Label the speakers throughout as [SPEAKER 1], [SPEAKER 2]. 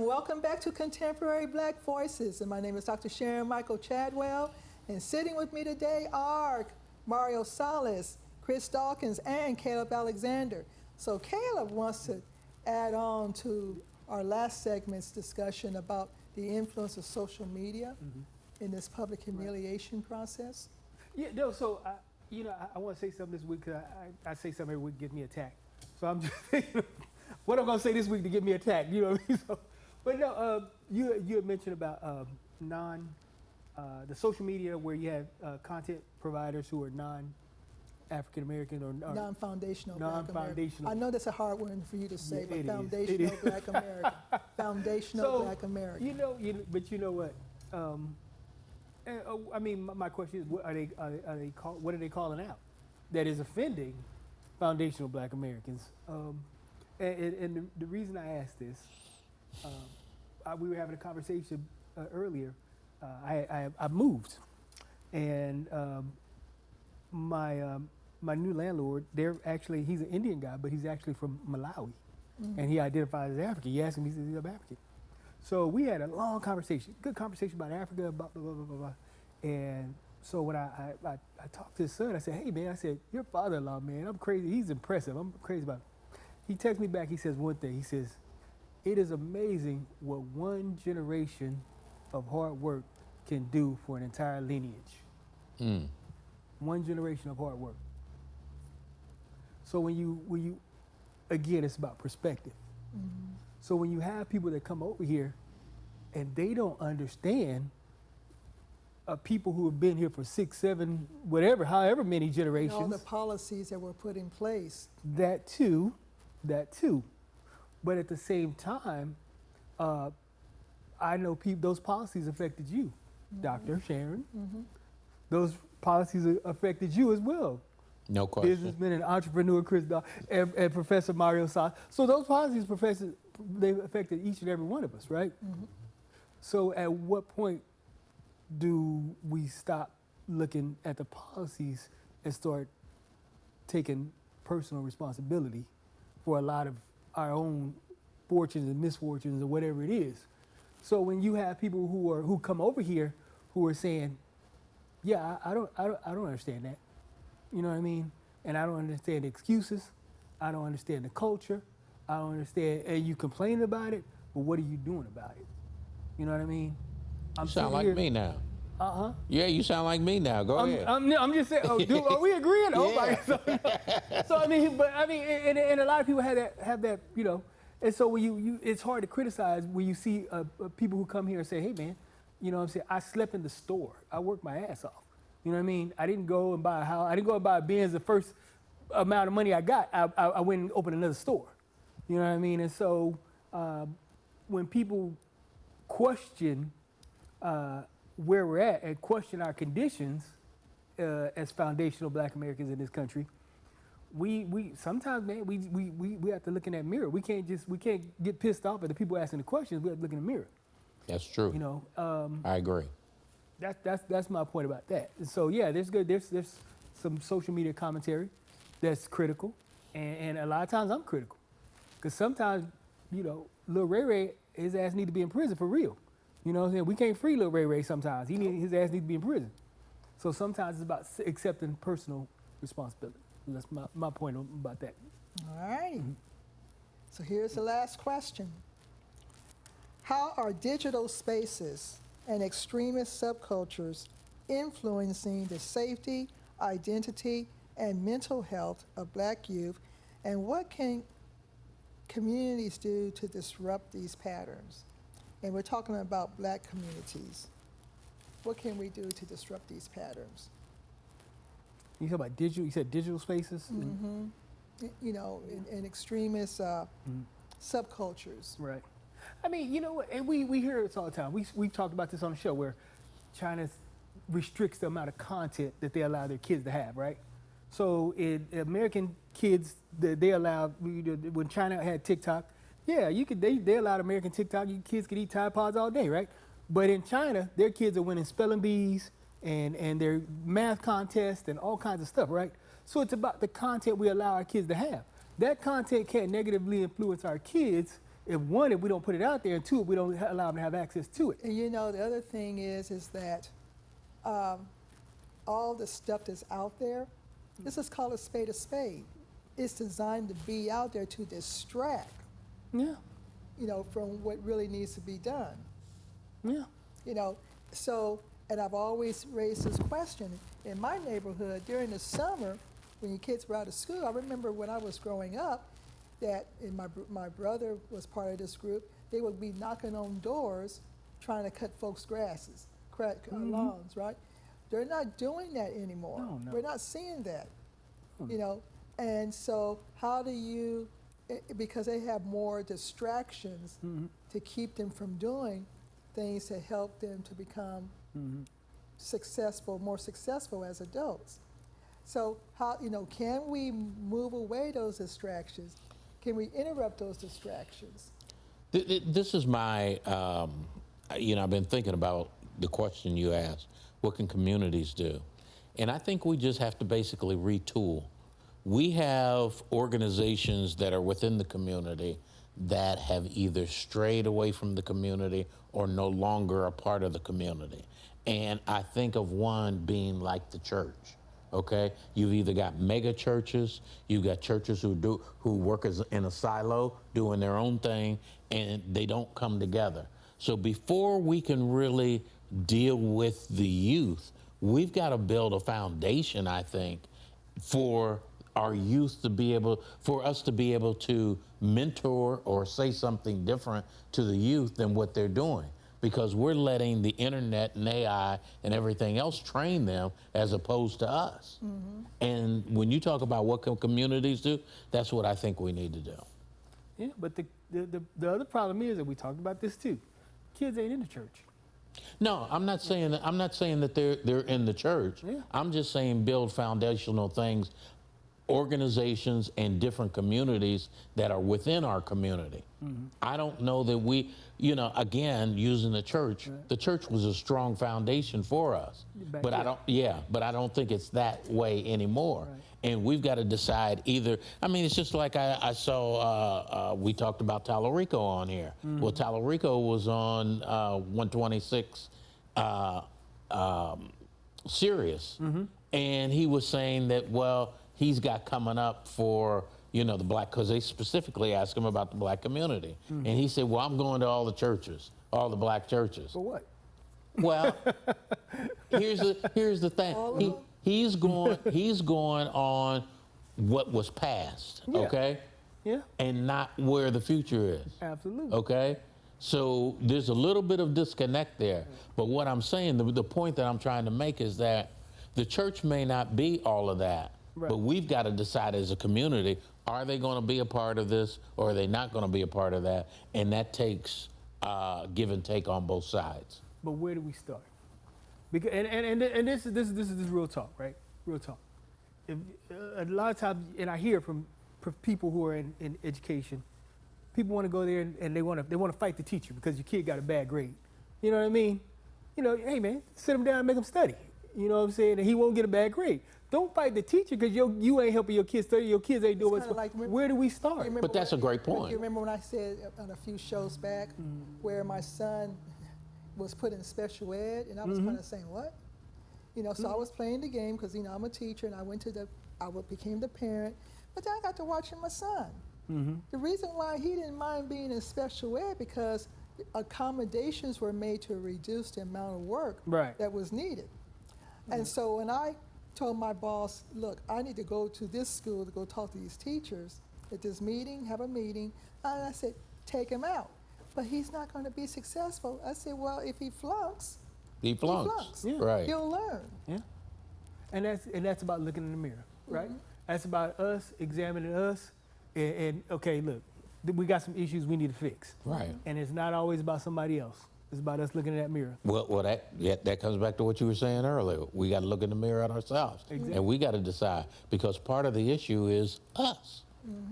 [SPEAKER 1] Welcome back to Contemporary Black Voices, and my name is Dr. Sharon Michael Chadwell, and sitting with me today are Mario Salas, Chris Dawkins, and Caleb Alexander. So Caleb wants to add on to our last segment's discussion about the influence of social media in this public humiliation process.
[SPEAKER 2] Yeah, no, so, I want to say something this week because I say something every week to get me attacked. So I'm just thinking, what I'm going to say this week to get me attacked, you know what I mean? So, but no, you had mentioned about the social media where you have content providers who are non-African American or
[SPEAKER 1] Non-foundational Black American.
[SPEAKER 2] non-foundational.
[SPEAKER 1] I know that's a hard one for you to say, but
[SPEAKER 2] It is.
[SPEAKER 1] foundational Black American. Foundational Black American.
[SPEAKER 2] But you know what? I mean, my question is, what are what are they calling out that is offending foundational Black Americans? And the reason I asked this, we were having a conversation earlier. I moved, and my new landlord, he's an Indian guy, but he's actually from Malawi, and he identifies as African. He asked me, he says, I'm African. So we had a long conversation, good conversation about Africa, about blah, blah, blah, blah, blah. And so when I talked to his son, I said, hey, man, I said, your father-in-law, man, I'm crazy. He's impressive. I'm crazy about it. He texts me back. He says one thing. He says, it is amazing what one generation of hard work can do for an entire lineage. One generation of hard work. So when you again, it's about perspective. So when you have people that come over here and they don't understand people who have been here for 6, 7, whatever, however many generations.
[SPEAKER 1] And all the policies that were put in place.
[SPEAKER 2] That too. But at the same time, I know those policies affected you, Dr. Sharon. Those policies affected you as well.
[SPEAKER 3] No question.
[SPEAKER 2] Businessman and entrepreneur Chris Dawkins and Professor Mario Salas. So those policies, Professor, they affected each and every one of us, right? So at what point do we stop looking at the policies and start taking personal responsibility for a lot of our own fortunes and misfortunes or whatever it is? So when you have people who come over here who are saying, yeah, I don't understand that. You know what I mean? And I don't understand the excuses. I don't understand the culture. I don't understand, and you complain about it, but what are you doing about it? You know what I mean?
[SPEAKER 3] You sound like me now. Yeah, you sound like me now. Go ahead.
[SPEAKER 2] I'm just saying. Are we agreeing?
[SPEAKER 3] Yeah.
[SPEAKER 2] So I mean, and a lot of people have that, you know. And so when you it's hard to criticize when you see people who come here and say, hey man, you know what I'm saying? I slept in the store. I worked my ass off. You know what I mean? I didn't go and buy a house. I didn't go and buy a Benz the first amount of money I got. I went and opened another store. You know what I mean? And so when people question where we're at and question our conditions as foundational Black Americans in this country, we sometimes, man, we have to look in that mirror. We can't get pissed off at the people asking the questions. We have to look in the mirror.
[SPEAKER 3] That's true.
[SPEAKER 2] You know.
[SPEAKER 3] I agree.
[SPEAKER 2] That's my point about that. And so yeah, there's some social media commentary that's critical, and a lot of times I'm critical. Because sometimes, you know, Lil Ray Ray, his ass need to be in prison for real. You know what I'm saying? We can't free Lil Ray Ray sometimes. His ass need to be in prison. So sometimes it's about accepting personal responsibility. And that's my point about that.
[SPEAKER 1] All right. So here's the last question. How are digital spaces and extremist subcultures influencing the safety, identity, and mental health of Black youth, and what can communities do to disrupt these patterns? And we're talking about Black communities. What can we do to disrupt these patterns?
[SPEAKER 2] You talk about digital. You said digital spaces.
[SPEAKER 1] You know, in extremist subcultures.
[SPEAKER 2] Right. I mean, you know, and we hear this all the time. We've talked about this on the show where China restricts the amount of content that they allow their kids to have, right? So American kids, they allowed, when China had TikTok, yeah, they allowed American TikTok, kids could eat Tide Pods all day, right? But in China, their kids are winning spelling bees and their math contests and all kinds of stuff, right? So it's about the content we allow our kids to have. That content can't negatively influence our kids if one, if we don't put it out there, and two, if we don't allow them to have access to it.
[SPEAKER 1] And you know, the other thing is that all the stuff that's out there, this is called a spade a spade. It's designed to be out there to distract,
[SPEAKER 2] Yeah,
[SPEAKER 1] you know, from what really needs to be done.
[SPEAKER 2] yeah.
[SPEAKER 1] You know, so, and I've always raised this question. In my neighborhood, during the summer, when your kids were out of school, I remember when I was growing up, that, and my brother was part of this group, they would be knocking on doors trying to cut folks' grasses, lawns, right? They're not doing that anymore.
[SPEAKER 2] No, no.
[SPEAKER 1] We're not seeing that, you know? And so how do you, because they have more distractions to keep them from doing things to help them to become more successful as adults. So how, you know, can we move away those distractions? Can we interrupt those distractions?
[SPEAKER 3] This is my, you know, I've been thinking about the question you asked, what can communities do? And I think we just have to basically retool. We have organizations that are within the community that have either strayed away from the community or no longer a part of the community. And I think of one being like the church. Okay, you've either got mega churches, you've got churches who work in a silo, doing their own thing, and they don't come together. So before we can really deal with the youth, we've got to build a foundation, I think, for our youth to be able, for us to be able to mentor or say something different to the youth than what they're doing. Because we're letting the internet and AI and everything else train them as opposed to us. And when you talk about what can communities do, that's what I think we need to do.
[SPEAKER 2] Yeah, but the other problem is, and we talked about this too, kids ain't in the church.
[SPEAKER 3] No, I'm not saying that. I'm not saying that they're in the church.
[SPEAKER 2] Yeah.
[SPEAKER 3] I'm just saying build foundational things, organizations and different communities that are within our community. I don't know that we, you know, again, using the church was a strong foundation for us.
[SPEAKER 2] Back
[SPEAKER 3] But I
[SPEAKER 2] then.
[SPEAKER 3] don't, but I don't think it's that way anymore.
[SPEAKER 2] Right.
[SPEAKER 3] And we've got to decide either, I mean, it's just like I saw, we talked about Tallarico on here. Well, Tallarico was on 126 Sirius. And he was saying that, well, he's got coming up for, you know, the black, because they specifically asked him about the black community. And he said, well, I'm going to all the churches, all the black churches.
[SPEAKER 2] For what?
[SPEAKER 3] Well, here's the thing.
[SPEAKER 1] All of them?
[SPEAKER 3] He's going on what was past,
[SPEAKER 2] Yeah.
[SPEAKER 3] okay?
[SPEAKER 2] Yeah,
[SPEAKER 3] And not where the future is.
[SPEAKER 2] absolutely.
[SPEAKER 3] Okay? So there's a little bit of disconnect there. But what I'm saying, the point that I'm trying to make is that the church may not be all of that.
[SPEAKER 2] Right.
[SPEAKER 3] But we've got to decide as a community, are they going to be a part of this or are they not going to be a part of that? And that takes give and take on both sides.
[SPEAKER 2] But where do we start? Because and this is real talk, right? Real talk. If, a lot of times, and I hear from people who are in education, people want to go there and they want to fight the teacher because your kid got a bad grade. You know what I mean? You know, hey man, sit him down and make him study. You know what I'm saying? And he won't get a bad grade. Don't fight the teacher because you ain't helping your kids study. Your kids ain't doing what's.
[SPEAKER 1] kinda like,
[SPEAKER 2] Where do we start?
[SPEAKER 1] Remember
[SPEAKER 3] But that's a great
[SPEAKER 1] You
[SPEAKER 3] point.
[SPEAKER 1] remember when I said on a few shows back where my son was put in special ed, and I was kind of saying, what? You know, so I was playing the game because, you know, I'm a teacher, and I became the parent, but then I got to watching my son. The reason why he didn't mind being in special ed because accommodations were made to reduce the amount of work
[SPEAKER 2] Right.
[SPEAKER 1] that was needed. And so when I told my boss, look, I need to go to this school to go talk to these teachers at this meeting, have a meeting, and I said, take him out. But he's not going to be successful. I said, well, if he flunks,
[SPEAKER 3] He flunks.
[SPEAKER 1] flunks.
[SPEAKER 2] Yeah.
[SPEAKER 3] Right.
[SPEAKER 1] He'll learn.
[SPEAKER 2] Yeah. And that's about looking in the mirror, right? That's about us examining us and okay, look, we got some issues we need to fix.
[SPEAKER 3] Right.
[SPEAKER 2] And it's not always about somebody else. It's about us looking in that mirror.
[SPEAKER 3] Well, that comes back to what you were saying earlier. We got to look in the mirror at ourselves,
[SPEAKER 2] Exactly.
[SPEAKER 3] and we got to decide because part of the issue is us.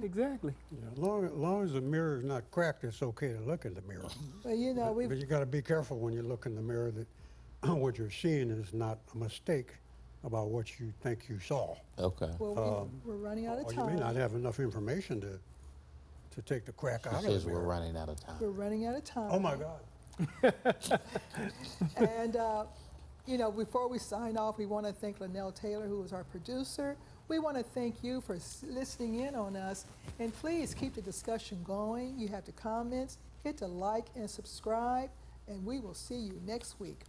[SPEAKER 2] Exactly.
[SPEAKER 4] Yeah, as long as the mirror is not cracked, it's okay to look in the mirror.
[SPEAKER 1] But you know,
[SPEAKER 4] But you got to be careful when you look in the mirror that what you're seeing is not a mistake about what you think you saw.
[SPEAKER 3] Okay.
[SPEAKER 1] we're running out of
[SPEAKER 4] Or you may not
[SPEAKER 1] time.
[SPEAKER 4] have enough information to take the crack
[SPEAKER 3] She
[SPEAKER 4] out of
[SPEAKER 3] says
[SPEAKER 4] the
[SPEAKER 3] we're
[SPEAKER 4] mirror.
[SPEAKER 3] running out of time.
[SPEAKER 1] We're running out of time.
[SPEAKER 4] Oh my God.
[SPEAKER 1] And, you know, before we sign off, we want to thank Linnell Taylor, who is our producer. We want to thank you for listening in on us. And please keep the discussion going. You have the comments, hit the like and subscribe, and we will see you next week.